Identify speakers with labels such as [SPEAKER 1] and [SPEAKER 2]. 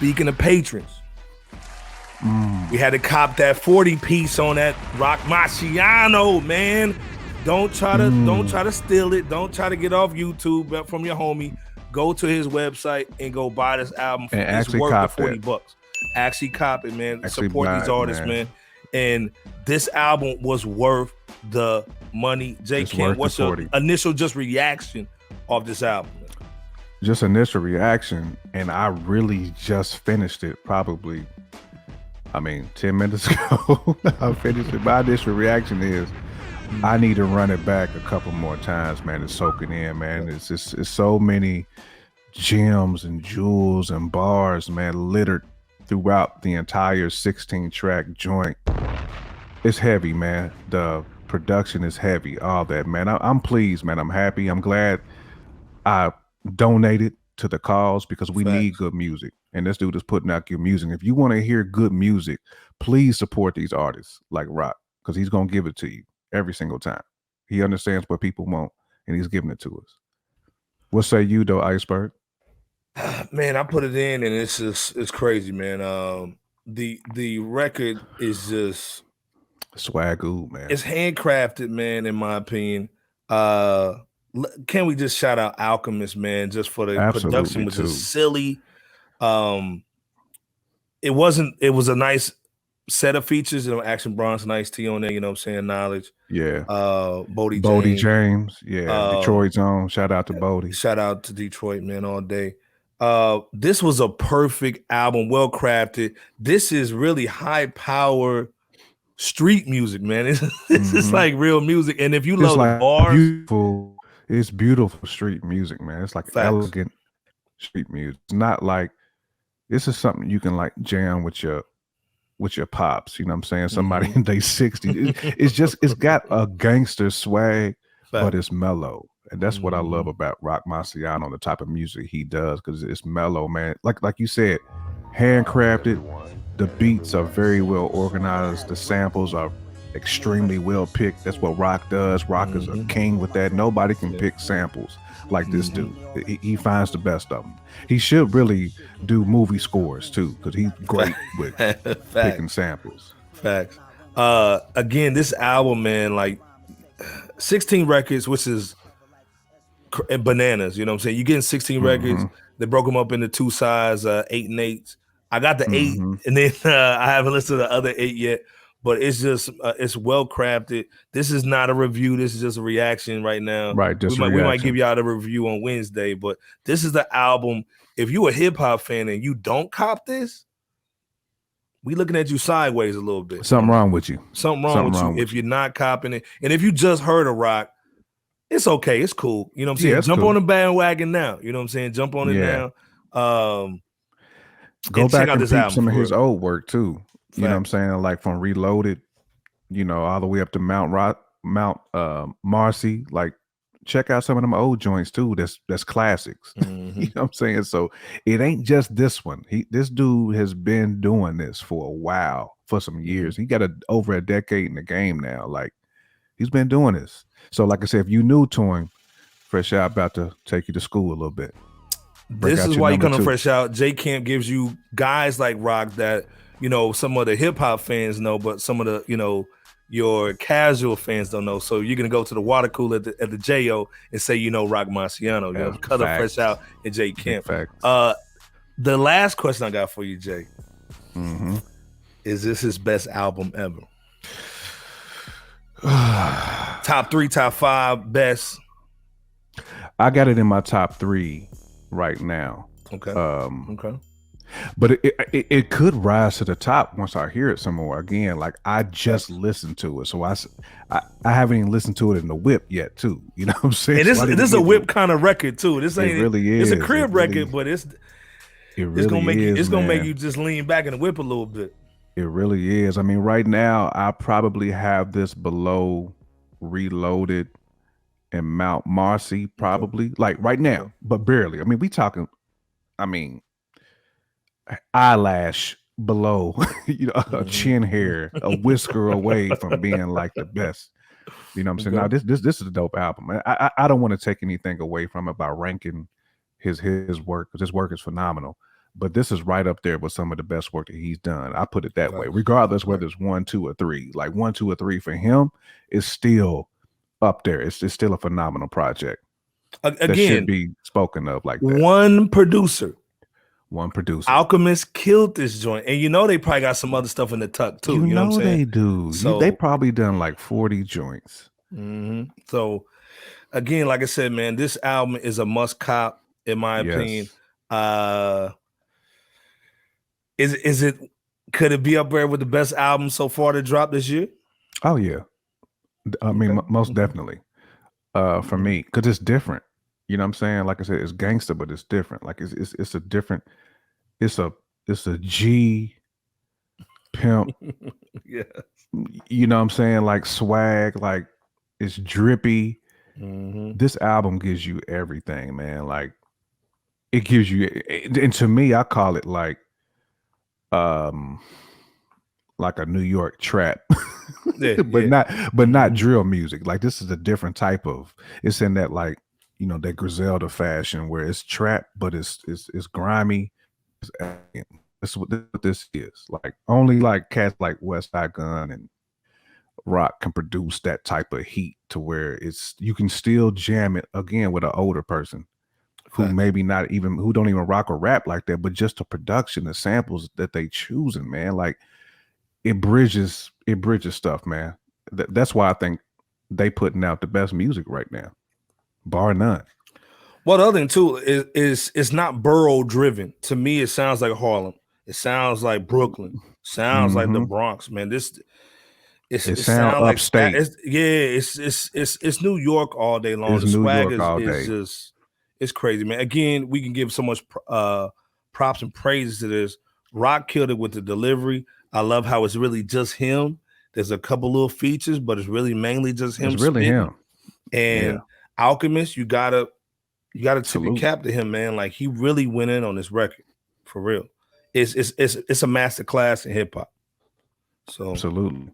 [SPEAKER 1] speaking of patrons, we had to cop that 40 piece on that Roc Marciano, man. Don't try to steal it. Don't try to get off YouTube from your homie. Go to his website and go buy this album.
[SPEAKER 2] And
[SPEAKER 1] it's
[SPEAKER 2] actually
[SPEAKER 1] worth
[SPEAKER 2] cop
[SPEAKER 1] the $40. Actually cop it, man.
[SPEAKER 2] Actually
[SPEAKER 1] Support
[SPEAKER 2] buy
[SPEAKER 1] these
[SPEAKER 2] it,
[SPEAKER 1] artists, man. And this album was worth the money. Jay Kent, what's your initial just reaction of this album?
[SPEAKER 2] Just initial reaction, and I really just finished it probably, 10 minutes ago. I finished it. My initial reaction is I need to run it back a couple more times, man, to soak it in, man. It's so many gems and jewels and bars, man, littered throughout the entire 16-track joint. It's heavy, man. The production is heavy, all that, man. I'm pleased, man. I'm happy. I'm glad I donated to the cause because we need good music. And this dude is putting out good music. If you want to hear good music, please support these artists like Roc, because he's going to give it to you every single time. He understands what people want, and he's giving it to us. What say you, though, Iceberg?
[SPEAKER 1] Man, I put it in, and it's crazy, man. The record is just
[SPEAKER 2] swagoo, man.
[SPEAKER 1] It's handcrafted, man. In my opinion, can we just shout out Alchemist, man, just for the production, which is silly. It was a nice set of features, Action Bronson, Ice-T on there, you know what I'm saying, Knowledge.
[SPEAKER 2] Yeah.
[SPEAKER 1] Boldy
[SPEAKER 2] James. Yeah. Detroit's own. Shout out to Boldy.
[SPEAKER 1] Shout out to Detroit, man, all day. This was a perfect album, well crafted. This is really high power street music, man. This is like real music. And if you love
[SPEAKER 2] like
[SPEAKER 1] bars,
[SPEAKER 2] it's beautiful street music, man. It's like elegant street music. It's not like this is something you can like jam with your pops. You know what I'm saying? Somebody in their 60s. It's got a gangster swag, but it's mellow. And that's what I love about Roc Marciano, the type of music he does, because it's mellow, man. Like you said, handcrafted. The beats are very well organized. The samples are extremely well picked. That's what Roc does. Roc is a king with that. Nobody can pick samples like this dude. He finds the best of them. He should really do movie scores too, because he's great with picking samples.
[SPEAKER 1] Facts. Again, this album, man, like 16 records, which is bananas. You know what I'm saying? You're getting 16 records. They broke them up into two sides, 8 and 8. I got the 8, and then I haven't listened to the other 8 yet. But it's just it's well crafted. This is not a review. This is just a reaction right now.
[SPEAKER 2] Right,
[SPEAKER 1] we might give y'all the review on Wednesday. But this is the album. If you a hip hop fan and you don't cop this, we looking at you sideways a little bit.
[SPEAKER 2] Something wrong with you.
[SPEAKER 1] Something wrong with you if you're not copping it. And if you just heard of Roc, it's okay. It's cool. You know what I'm saying?
[SPEAKER 2] Yeah,
[SPEAKER 1] Jump
[SPEAKER 2] cool.
[SPEAKER 1] on the bandwagon now. You know what I'm saying? Jump on it now.
[SPEAKER 2] Go back and peep some of his
[SPEAKER 1] real.
[SPEAKER 2] old work too. You know what I'm saying? Like from Reloaded, all the way up to Mount Marcy. Like, check out some of them old joints too. That's classics. You know what I'm saying? So it ain't just this one. This dude has been doing this for a while, for some years. He got over a decade in the game now. Like, he's been doing this. So like I said, if you new to him, Fresh Out about to take you to school a little bit.
[SPEAKER 1] This is why you come to Fresh Out. J Camp gives you guys like Roc that, some of the hip hop fans know, but some of the, your casual fans don't know. So you're gonna go to the water cooler at the JO and say Roc Marciano, color Fresh Out and J Camp. The last question I got for you, Jay, is this his best album ever? Top 3, top 5, best.
[SPEAKER 2] I got it in my top 3 right now.
[SPEAKER 1] Okay.
[SPEAKER 2] But it could rise to the top once I hear it some more. Again, like I just listened to it, so I haven't even listened to it in the whip yet, too. You know what I'm saying?
[SPEAKER 1] And this is a whip kind of record too. This ain't
[SPEAKER 2] really is.
[SPEAKER 1] It's a crib record, but it's gonna make you just lean back and whip a little bit.
[SPEAKER 2] It really is. I mean, right now I probably have this below Reloaded and Mount Marcy, probably like right now, but barely. I mean, we talking. Eyelash below, a chin hair, a whisker away from being like the best. You know what I'm saying? Now this is a dope album. I don't want to take anything away from it by ranking his work, because his work is phenomenal. but this is right up there with some of the best work that he's done. I put it that way, regardless whether it's 1, 2, or 3. Like 1, 2, or 3 for him is still up there. It's still a phenomenal project.
[SPEAKER 1] Again,
[SPEAKER 2] that should be spoken of like that.
[SPEAKER 1] One producer.
[SPEAKER 2] Alchemist
[SPEAKER 1] killed this joint, and they probably got some other stuff in the tuck too. You know what I'm saying?
[SPEAKER 2] They do. So they probably done like 40 joints.
[SPEAKER 1] Mm-hmm. So again, like I said, man, this album is a must cop in my opinion. Is it? Could it be up there with the best album so far to drop this year?
[SPEAKER 2] Oh yeah, I mean most definitely. For me, because it's different. You know what I'm saying? Like I said, it's gangster, but it's different. Like it's a different. It's a G pimp.
[SPEAKER 1] Yeah.
[SPEAKER 2] You know what I'm saying? Like swag. Like it's drippy.
[SPEAKER 1] Mm-hmm.
[SPEAKER 2] This album gives you everything, man. Like it gives you, and to me, I call it like a New York trap.
[SPEAKER 1] Yeah,
[SPEAKER 2] but not drill music. Like this is a different type of. It's in that like that Griselda fashion where it's trap, but it's grimy. That's what this is. Like only like cats like West Side Gun and Roc can produce that type of heat to where you can still jam it again with an older person who maybe who don't even rock or rap like that, but just the production, the samples that they choosing, man, like it bridges stuff, man. That's why I think they putting out the best music right now, bar none.
[SPEAKER 1] Well, the other thing too is it's not borough driven. To me, it sounds like Harlem. It sounds like Brooklyn. Sounds like the Bronx, man. It sounds like
[SPEAKER 2] upstate.
[SPEAKER 1] It's New York all day long. The swag is just it's crazy, man. Again, we can give so much props and praises to this. Roc killed it with the delivery. I love how it's really just him. There's a couple little features, but it's really mainly just him.
[SPEAKER 2] It's really him.
[SPEAKER 1] And Alchemist, you gotta tip your cap to him, man. Like he really went in on this record, for real. It's a master class in hip hop. So
[SPEAKER 2] absolutely.